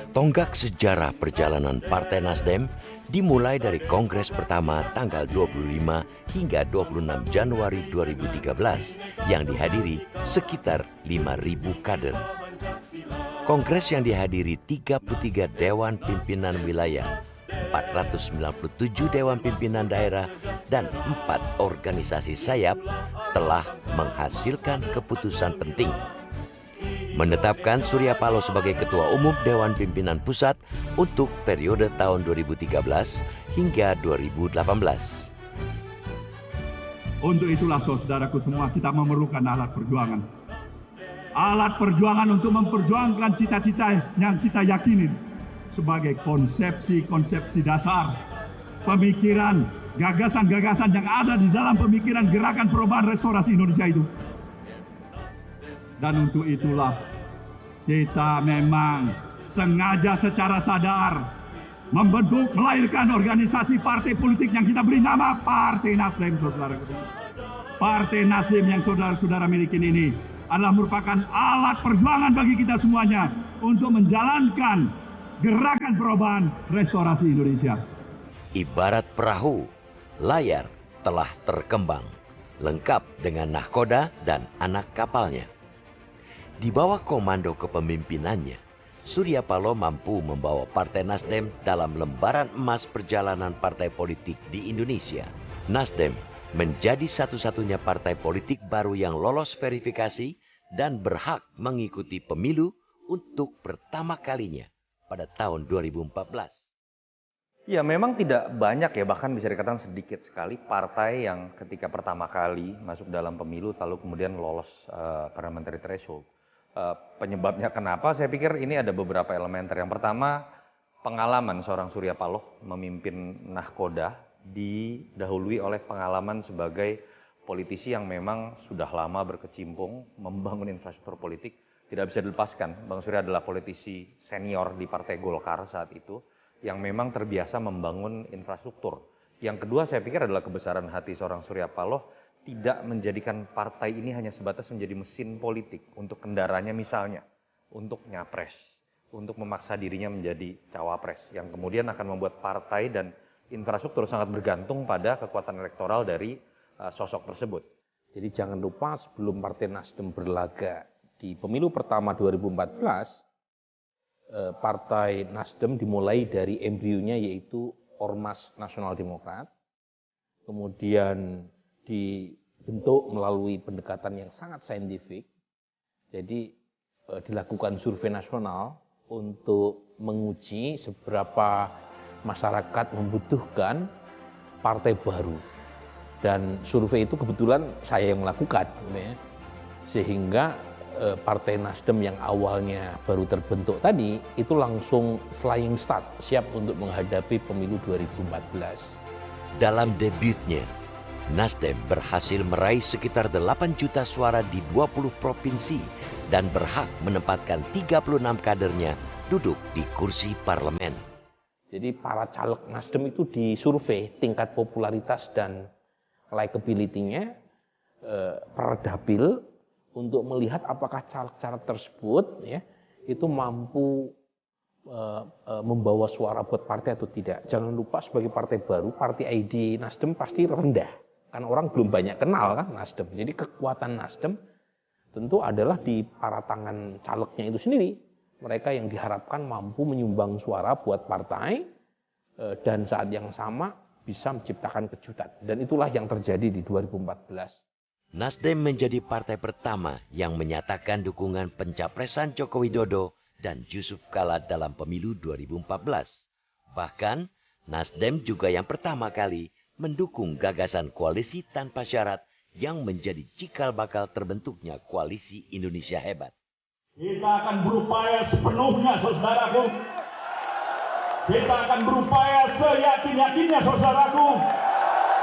Tonggak sejarah perjalanan Partai Nasdem dimulai dari Kongres pertama tanggal 25 hingga 26 Januari 2013 yang dihadiri sekitar 5.000 kader. Kongres yang dihadiri 33 Dewan Pimpinan Wilayah, 497 Dewan Pimpinan Daerah, dan 4 organisasi sayap telah menghasilkan keputusan penting. Menetapkan Surya Paloh sebagai Ketua Umum Dewan Pimpinan Pusat untuk periode tahun 2013 hingga 2018. Untuk itulah saudaraku semua, kita memerlukan alat perjuangan. Alat perjuangan untuk memperjuangkan cita-cita yang kita yakinin sebagai konsepsi-konsepsi dasar, pemikiran, gagasan-gagasan yang ada di dalam pemikiran gerakan perubahan restorasi Indonesia itu. Dan untuk itulah kita memang sengaja secara sadar membentuk, melahirkan organisasi partai politik yang kita beri nama Partai Nasdem, saudara. Partai Nasdem yang saudara-saudara miliki ini adalah merupakan alat perjuangan bagi kita semuanya untuk menjalankan gerakan perubahan restorasi Indonesia. Ibarat perahu, layar telah terkembang, lengkap dengan nahkoda dan anak kapalnya. Di bawah komando kepemimpinannya, Surya Paloh mampu membawa Partai Nasdem dalam lembaran emas perjalanan partai politik di Indonesia. Nasdem menjadi satu-satunya partai politik baru yang lolos verifikasi dan berhak mengikuti pemilu untuk pertama kalinya pada tahun 2014. Ya, memang tidak banyak ya, bahkan bisa dikatakan sedikit sekali partai yang ketika pertama kali masuk dalam pemilu lalu kemudian lolos parliamentary threshold. Penyebabnya kenapa? Saya pikir ini ada beberapa elementer. Yang pertama, pengalaman seorang Surya Paloh memimpin Nahkoda didahului oleh pengalaman sebagai politisi yang memang sudah lama berkecimpung membangun infrastruktur politik. Tidak bisa dilepaskan, Bang Surya adalah politisi senior di Partai Golkar saat itu yang memang terbiasa membangun infrastruktur. Yang kedua, saya pikir adalah kebesaran hati seorang Surya Paloh tidak menjadikan partai ini hanya sebatas menjadi mesin politik untuk kendaraannya, misalnya untuk nyapres, untuk memaksa dirinya menjadi cawapres, yang kemudian akan membuat partai dan infrastruktur sangat bergantung pada kekuatan elektoral dari sosok tersebut. Jadi jangan lupa, sebelum Partai Nasdem berlaga di pemilu pertama 2014, Partai Nasdem dimulai dari embrionya, yaitu Ormas Nasional Demokrat, kemudian dibentuk melalui pendekatan yang sangat saintifik. Jadi dilakukan survei nasional untuk menguji seberapa masyarakat membutuhkan partai baru. Dan survei itu kebetulan saya yang melakukan, ya. Sehingga Partai Nasdem yang awalnya baru terbentuk tadi itu langsung flying start, siap untuk menghadapi pemilu 2014. Dalam debutnya, Nasdem berhasil meraih sekitar 8 juta suara di 20 provinsi dan berhak menempatkan 36 kadernya duduk di kursi parlemen. Jadi para caleg Nasdem itu disurvei tingkat popularitas dan likability-nya per dapil untuk melihat apakah caleg-caleg tersebut ya itu mampu membawa suara buat partai atau tidak. Jangan lupa, sebagai partai baru, partai ID Nasdem pasti rendah. Kan orang belum banyak kenal kan Nasdem. Jadi kekuatan Nasdem tentu adalah di para tangan calegnya itu sendiri. Mereka yang diharapkan mampu menyumbang suara buat partai dan saat yang sama bisa menciptakan kejutan. Dan itulah yang terjadi di 2014. Nasdem menjadi partai pertama yang menyatakan dukungan pencapresan Joko Widodo dan Yusuf Kala dalam pemilu 2014. Bahkan, Nasdem juga yang pertama kali mendukung gagasan koalisi tanpa syarat yang menjadi cikal bakal terbentuknya Koalisi Indonesia Hebat. Kita akan berupaya sepenuhnya, saudaraku. Kita akan berupaya seyakin-yakinnya, saudaraku.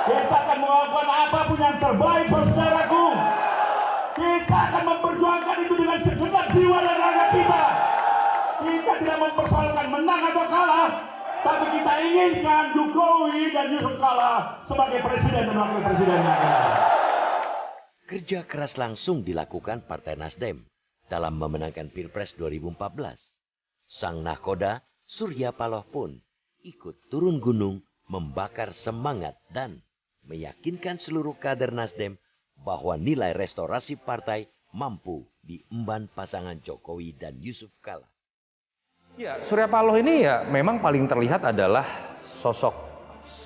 Kita akan melakukan apapun yang terbaik, saudaraku. Kita akan memperjuangkan itu dengan segenap jiwa dan raga kita. Kita tidak mempersoalkan menang atau kalah, tapi kita inginkan Jokowi dan Yusuf Kala sebagai presiden dan wakil presidennya. Kerja keras langsung dilakukan Partai Nasdem dalam memenangkan Pilpres 2014. Sang nahkoda Surya Paloh pun ikut turun gunung membakar semangat dan meyakinkan seluruh kader Nasdem bahwa nilai restorasi partai mampu diemban pasangan Jokowi dan Yusuf Kala. Ya, Surya Paloh ini ya memang paling terlihat adalah sosok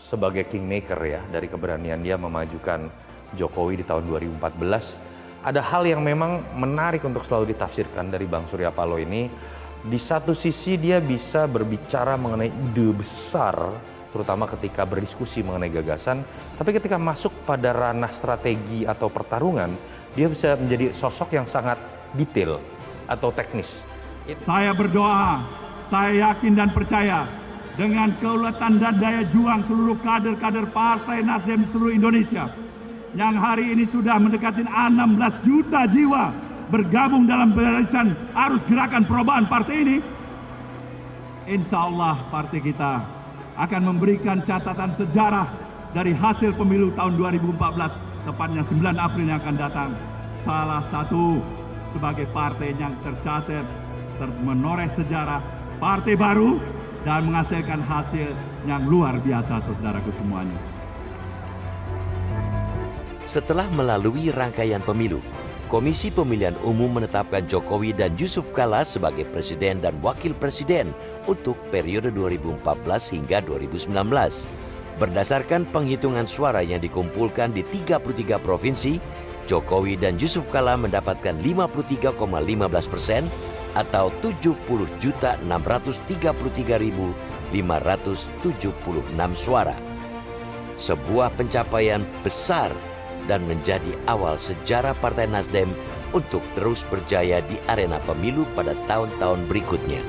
sebagai kingmaker ya, dari keberanian dia memajukan Jokowi di tahun 2014. Ada hal yang memang menarik untuk selalu ditafsirkan dari Bang Surya Paloh ini. Di satu sisi dia bisa berbicara mengenai ide besar, terutama ketika berdiskusi mengenai gagasan, tapi ketika masuk pada ranah strategi atau pertarungan, dia bisa menjadi sosok yang sangat detail atau teknis. Saya berdoa, saya yakin dan percaya dengan keuletan dan daya juang seluruh kader-kader Partai Nasdem seluruh Indonesia yang hari ini sudah mendekati 16 juta jiwa bergabung dalam barisan arus gerakan perubahan partai ini. Insya Allah partai kita akan memberikan catatan sejarah dari hasil pemilu tahun 2014, tepatnya 9 April yang akan datang. Salah satu sebagai partai yang tercatat menoreh sejarah, partai baru dan menghasilkan hasil yang luar biasa, saudaraku semuanya. Setelah melalui rangkaian pemilu, Komisi Pemilihan Umum menetapkan Jokowi dan Yusuf Kala sebagai presiden dan wakil presiden untuk periode 2014 hingga 2019. Berdasarkan penghitungan suara yang dikumpulkan di 33 provinsi, Jokowi dan Yusuf Kala mendapatkan 53,15% atau 70.633.576 suara. Sebuah pencapaian besar dan menjadi awal sejarah Partai Nasdem untuk terus berjaya di arena pemilu pada tahun-tahun berikutnya.